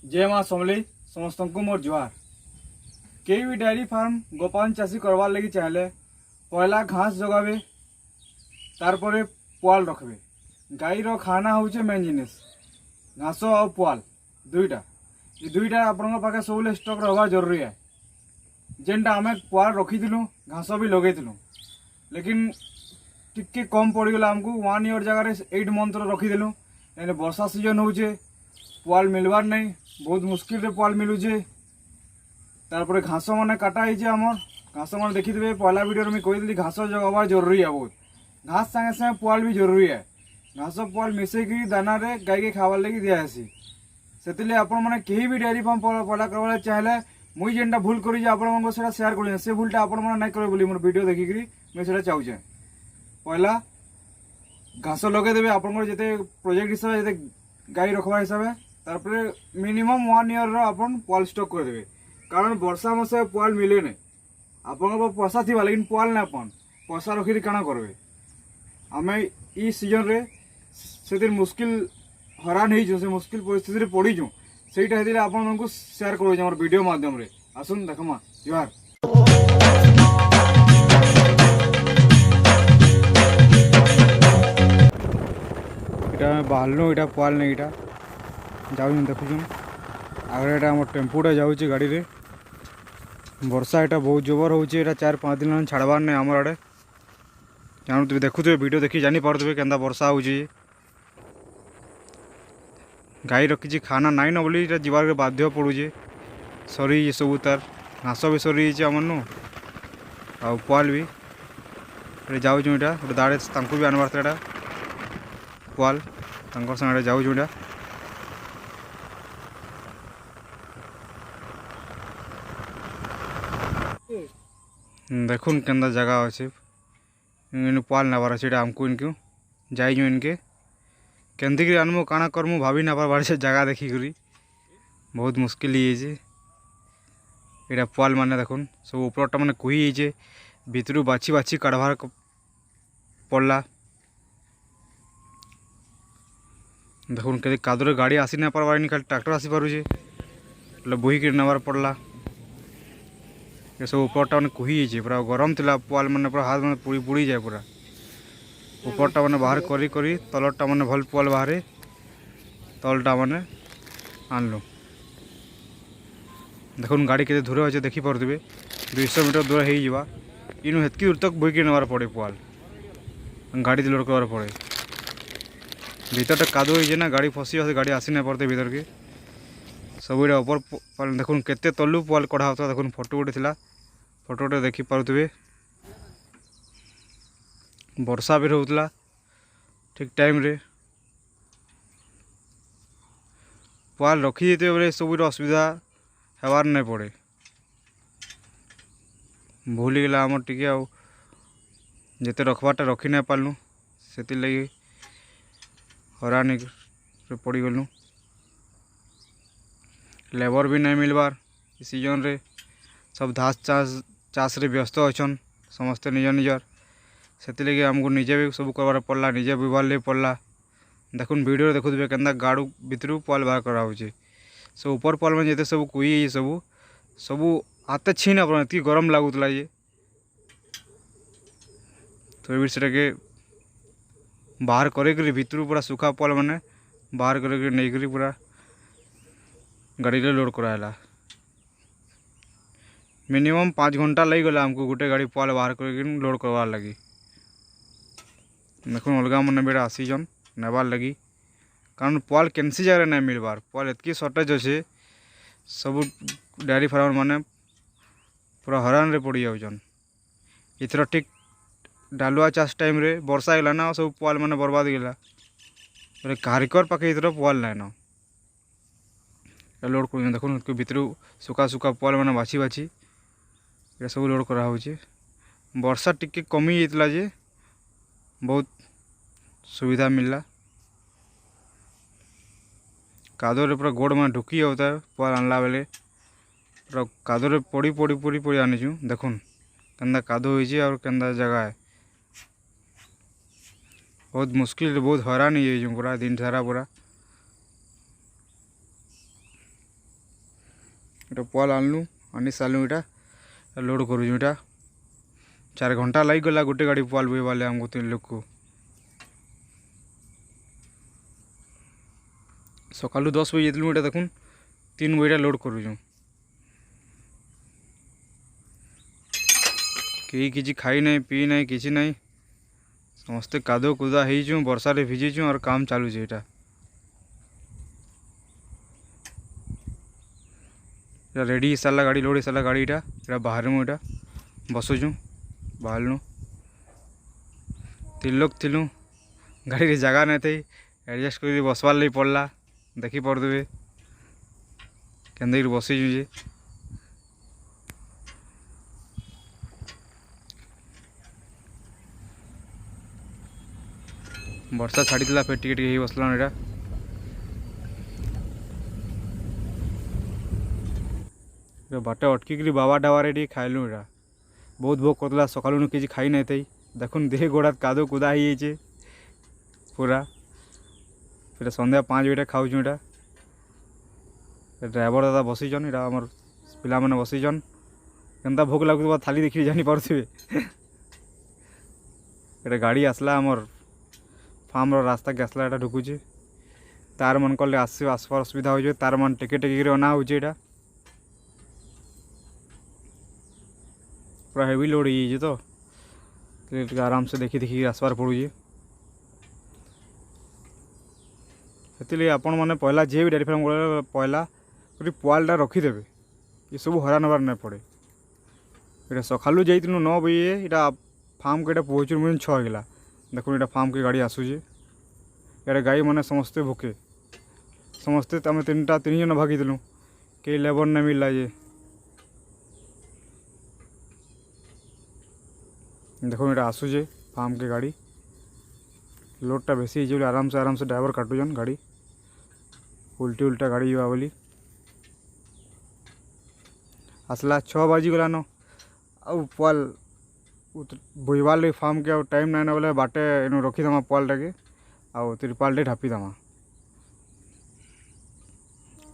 जय माँ समलेई समस्त को मोर जुहार। कई भी डेयरी फार्म गोपालन चाषी करवार लगी चाहले पहला घास जगावे तारपरे पुआल रखबे। गाई रो खाना होचे मेन जिनिस घास और पुआल दुईटा ये दुईटा आपण पाखे सब स्टक रहा जरूरी है। जेनटा आम पुआल रखीलु घास भी लगेलु लेकिन टिके कम पड़गला आमको 1 ईयर जगह 8 मंथ रखीदेलु। यानी वर्षा सीजन होचे पुआल मिलवार नहीं बहुत मुश्किल रे पुआल मिलुचे। तारपरे घास मैंने काटा है आमर घास मैंने देखिथे पहला वीडियो में कही घास जगवा जरूरी है बहुत। घास संगे संगे पुआल भी जरूरी है। घास पुआल मिसेक दाना रे गाई के खावार लगी दिखासी से आपण मैंने कहीं भी डेयरी फार्म पहला करवा चाहले मुई जेनटा भूल करी आपण शेयर कर से भूलटा आपण मैंने नहीं करे बोली मोर वीडियो देखिकी मुझे चाहूचे। पहला घास लगेदेवे आपन जिते प्रोजेक्ट हिसाब से गाई रखवा हिसाब से मिनिमम 1 ईयर अपन पुआल स्टक करदे। कारण वर्षा मसे पुआल मिले नहीं आपन पैसा थी लेकिन पुआल ना अपन पैसा रखी काना करबे। आम ई सीजन रे से मुश्किल हरान हो मुश्किल परिस्थिति पड़ीचु से आपको शेयर कर वीडियो माध्यम रे आसुन देखमा जुहार। बाहर इटा पुआल नहीं इटा जाऊँ देखुन आगे इटा आम टेम्पूटा जाऊँगी गाड़ी रे। वर्षा इटा बहुत जोर हो 4-5 दिन छाड़बार नहीं आम आड़े जानू देखुए वीडियो देखी जानी पारे के वर्षा हो गाई रखी खाना नाई न बोली जीवार बाध्य पड़ूचे सरी सब तार घास भी सरी आमनु आ पुआल भी जाऊँ इटा गोटे दाड़े भी आनबार था पुआल संगे जाऊँ इटा देखुन के जगह अच्छे इन पुआल नबार अच्छे आमको इनको जाइजु इनके केमती आनमु काଣା करमु भाभी ना पारबार से जगह देखिक बहुत मुश्किल ये इटा पुआल माने देखुन सब उपरटा मैंने कुही भितर बाछी बाछी काढ़बार पड़ला। देखुन के कादुरे गाड़ी आसी ना पारबार खाली ट्रैक्टर आसी पारुचे बोहिक नबार पड़ला। ये सब उपरटा मैंने कुही पूरा गरम थिला पुआल मैंने पूरा हाथ में पुड़ी पुड़ी जाए पूरा उपरटा मैंने बाहर करी करी तलटा मैंने भल पुआल बाहर तलटा मैंने आनलु। देखुन गाड़ी के दूर अच्छे देखिपे 200 मीटर दूर हो इन हेतकी दूर तक बोईक नबार पड़े पुआल गाड़ी लोड करवार पड़े भीतर कादो हो ना गाड़ी फसी आसे गाड़ी आसी ना पारते भीतर के सब इटा ऊपर देखुन केते तलु पुआल कढ़ा होता देखुन फोटो गोटे थिला फोटो गोटे देखी पारुथिबे। वर्षा भी होता ठीक टाइम रे पुआल रखी देते बोले सब असुविधा हेबार नहीं पड़े भूलीगला आमर टिके आते रखबारटा रखी नहीं पार्लु से लगी हरान पड़गलु। लेबर भी नहीं मिलबार सीजन रे सब घास चाष रे व्यस्त अच्छन समस्ते निज निजर से लगे आमको निजे भी सब करवार पड़ला निजे बुवार ले पड़ला। देखुन वीडियो देखुए के गाड़ू भितर पुआल बाहर कराऊे सब ऊपर पुआल में जिते सब कुई सब सब हाथ छीन आप गरम लगुला ये तो से बाहर कर भितर पूरा सुखा पुआल मैंने बाहर कर पूरा गाड़ी रे लोड कराला। मिनिमम 5 घंटा लग गला आमको गोटे गाड़ी पुआल बाहर कर लोड करवार लगी। देखो अलग मैंने बेटा आसीजन नेबार लगी कारण पुआल कैंसी जगह नहीं मिलबार पुआल एतकी सर्टेज अच्छे सब डेयरी फार्मर मैंने पूरा हरान रे पड़ी जाऊन। इथर ठीक डालुआ चाष टाइम रे वर्षा गला ना सब पुआल मैंने बर्बाद गला कारिकर पाखे इथर पुआल नाइन लोड कर देखुन भितर सुखा सुखा पुआल मैंने बाछी बाछी ये सब लोड करा होचे। वर्षा टिके कमी जाइतला जे बहुत सुविधा मिलला कादोरे पूरा गोड़ में ढुकी होता है पुआल आनला बेले पूरा कादोरे पड़ी पड़ी पड़ी पड़ी आनीचु देखुन केंदा कादो होइचे और केंदा जगह है बहुत मुश्किल बहुत हैरान हो पूरा दिन सारा पूरा এটা পল আনলু আনি সারলু এটা লোড করুছু এটা 4 ঘন্টা লাগি গলা গোটে গাড়ি পল বইবালে আমको 3 लोग को सकालू 10 बजे जेतलु এটা দেখুন 3 বইটা লোড করুছু केही किसी खाई नहीं पी नहीं किसी नहीं समस्ते कादो कुदा हो वर्षा रे भिजीचु और काम चालू है यहाँ रेडी सारा गाड़ी लोड सारा गाड़ी यहाँ बाहर मुझे बसुचु बाहर 3 लोग थिलु गाड़ी रे जगह नहीं थी एडजस्ट कर बसवार लगी पड़ला देखी पड़े के बसीचु जे वर्षा छाड़ी फिर टिके बसला यहाँ बाटे अटकिक बाबा ढाबे खाइलु यहाँ बहुत भोग करला सकालू किसी खाई नहीं थी देखुन देह गोड़ा कादो कुदा हो पूरा फिर संध्या 5 बजे खाऊँ यहाँ ड्राइवर दादा बसीचन यहाँ आम पिला मैंने बसीचन केनता भोग लगुवा थाली देखिए जानी पारे ये गाड़ी आसला आमर फार्म रास्ता के आसला यहाँ ढुकुचे तार मन कले आसबार असुविधा हो तार मन टेके टेक अना हो पूरा हेवी लोड हो तो आराम से देखी देखी आसबार पड़ूजे से आपण मैंने पहला जे भी डेयरी फार्म पहला पुआलटा रखीदे ये सब हरान हबार नहीं पड़े ये सकालू जाइलु 9 बजे यहाँ फार्म के पहुँचु मुझे 6 गला देखो ये फार्म के गाड़ी आसूचे यार गाई मैंने समस्ते भूखे समस्ते आम 3 जन भागीलु कई लेबर नहीं मिलला जे देखो ये आसूचे फार्म के गाड़ी लोडटा बेसी आराम से ड्राइवर काटुचन गाड़ी उल्टी उल्टा गाड़ी हुआ बोली आसला 6 बाजिगलान पुआल बोईबार लगे फार्म के टाइम ना बोले बाटे इन रखीदमा पुआलटा के आउ त्रिपालटे ढापीदमा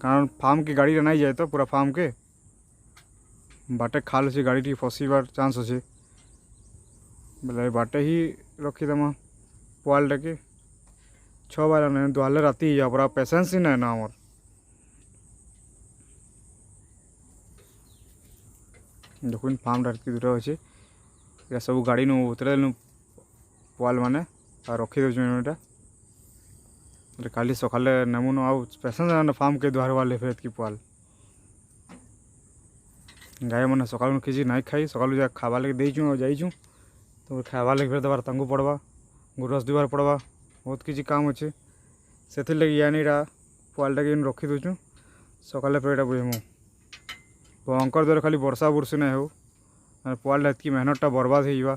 कारण फार्म की गाड़ी नहीं जाए तो पूरा फार्म के बाटे खाल से गाड़ी फसबार चांस अच्छे बोले बाटे ही रखीदमा पुआलटा के 6 बजे नहीं दुआले राति जा पूरा पेसेंस ही नहीं ना आमर देखुन फार्म ढाकी दूर अच्छे या सब गाड़ी नु उतरे देलु पुआल माने रखी दे यहाँ काली सकाले नेमुन आउ पेसेंस फार्म के दुआर वाले फिर की पुआल गाय मैंने सकाल किसी नहीं खाई सकालू जा खावा लगे देचु जाइचु तो खावा लगे फिर दबार तांको पड़वा गुरस दीवार पड़वा बहुत किसी काम अच्छे से लगे यानी पुआलटा के रखी दूचु सकाले फिर यहाँ बुझमु भयंकर दर खाली वर्षा बुर्षी नहीं हो पुआलटा इतनी मेहनतटा बर्बाद हो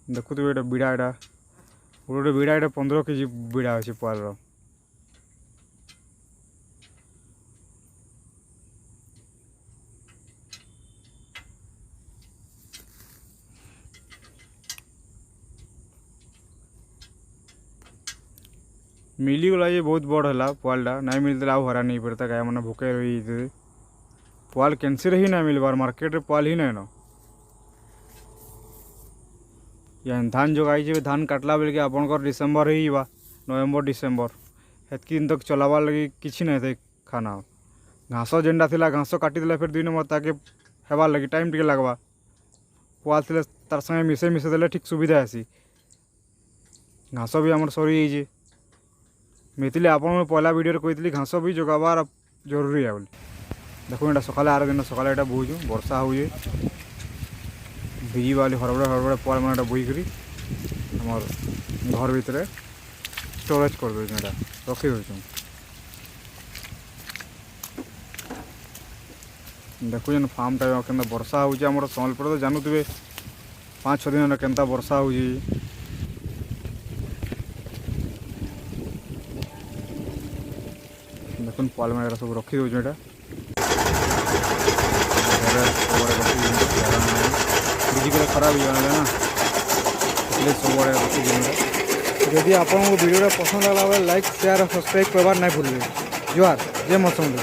देखु तो ये बीड़ा यहाँ गोटे बीड़ा यहाँ 15 केजी बीड़ा अच्छे पुआल मिलीगला ये बहुत बड़ है पुआलटा नहीं मिलते आउ हरा नहीं पड़ता गाय मैंने भूखे रही पुआल कैंसिल ही नहीं मिलबार मार्केट पुआल ही नहीं न या धान जोगाई धान काटला बेल के आपंकर डिसेम्बर ही नवेम्बर डिसेम्बर हेतकी दिन तक चलाबार लगे किसी नहीं थे खाना घास जेनटा थिला घास काटिदे फिर 2 नंबर ताके हेबार लगे टाइम टिके लगवा पुआल थे तार संगे मिसे मिसे देले ठीक सुविधा आसी घास भी आमर सरी जाइए मिथिले आप पहला वीडियो कही घास भी जोगाबार जरूरी है बोली देखो यहाँ सकाले 8 दिन सकाले यहाँ बोचु वर्षा हो भिजी वाली हरबड़े हरबड़े पुआल मैं बोईकरी आम घर भितर स्टोरेज कर दे रखी दे देखु फार्म टाइम के वर्षा हो सम्बलपुर तो जानूे 5-6 दिन के वर्षा हो देखुन पुआल मैं सब रखी दूँ यहाँ बिजी खराब हो ना सब रखी जदि आपको वीडियो पसंद लगा लाइक शेयर और सब्सक्राइब करवार नहीं भूलिए। जुहार जय मौसम।